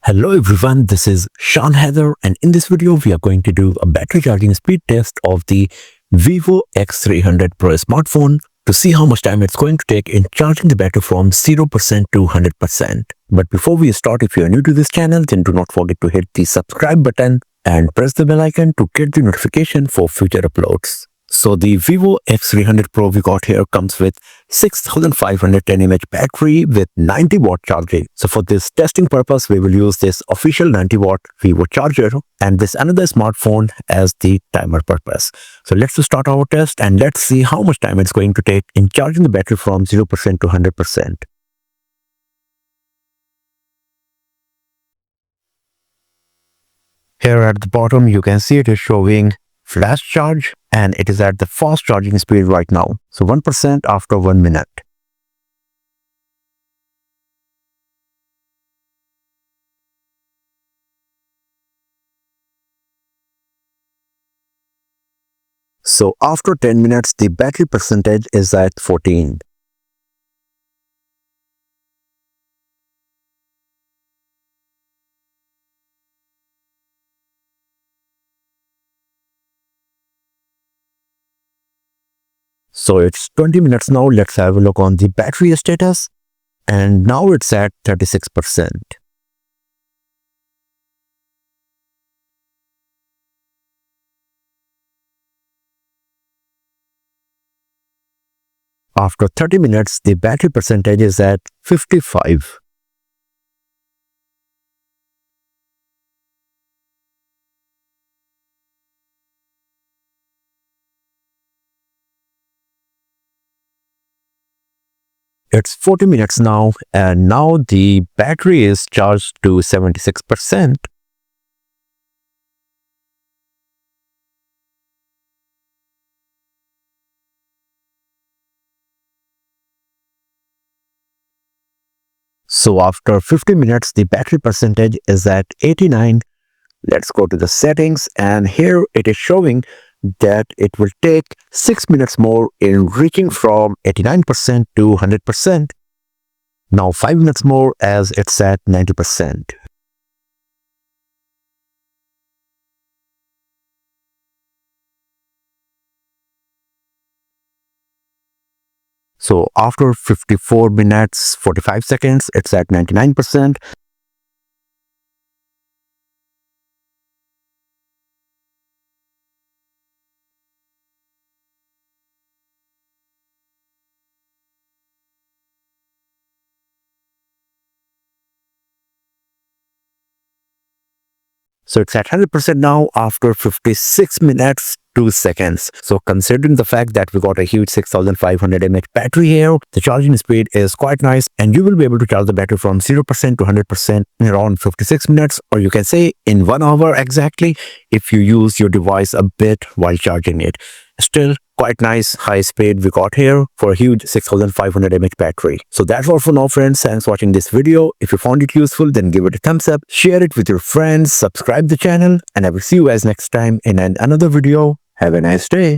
Hello everyone, this is Sean Heather, and in this video we are going to do a battery charging speed test of the Vivo X300 Pro smartphone to see how much time it's going to take in charging the battery from 0% to 100%. But before we start, if you are new to this channel, then do not forget to hit the subscribe button and press the bell icon to get the notification for future uploads. So the Vivo X300 Pro we got here comes with 6510 mAh battery with 90 watt charging. So for this testing purpose, we will use this official 90 watt Vivo charger and this another smartphone as the timer purpose. So let's start our test and let's see how much time it's going to take in charging the battery from 0% to 100%. Here at the bottom, you can see it is showing flash charge and it is at the fast charging speed right now. So 1% after 1 minute. So after 10 minutes, the battery percentage is at 14. So it's 20 minutes now. Let's have a look on the battery status. And now it's at 36%. After 30 minutes, the battery percentage is at 55. It's 40 minutes now, and now the battery is charged to 76%. So after 50 minutes, the battery percentage is at 89. Let's go to the settings, and here it is showing that it will take 6 minutes more in reaching from 89% to 100%. Now 5 minutes more as it's at 90%. So after 54 minutes 45 seconds, it's at 99%. So it's at 100% now after 56 minutes 2 seconds. So considering the fact that we got a huge 6500 mAh battery here, the charging speed is quite nice and you will be able to charge the battery from 0% to 100% in around 56 minutes, or you can say in 1 hour exactly if you use your device a bit while charging it. Still quite nice high speed we got here for a huge 6500 mAh battery. So that's all for now, friends. Thanks for watching this video. If you found it useful, then give it a thumbs up, share it with your friends, subscribe the channel, and I will see you guys next time in another video. Have a nice day.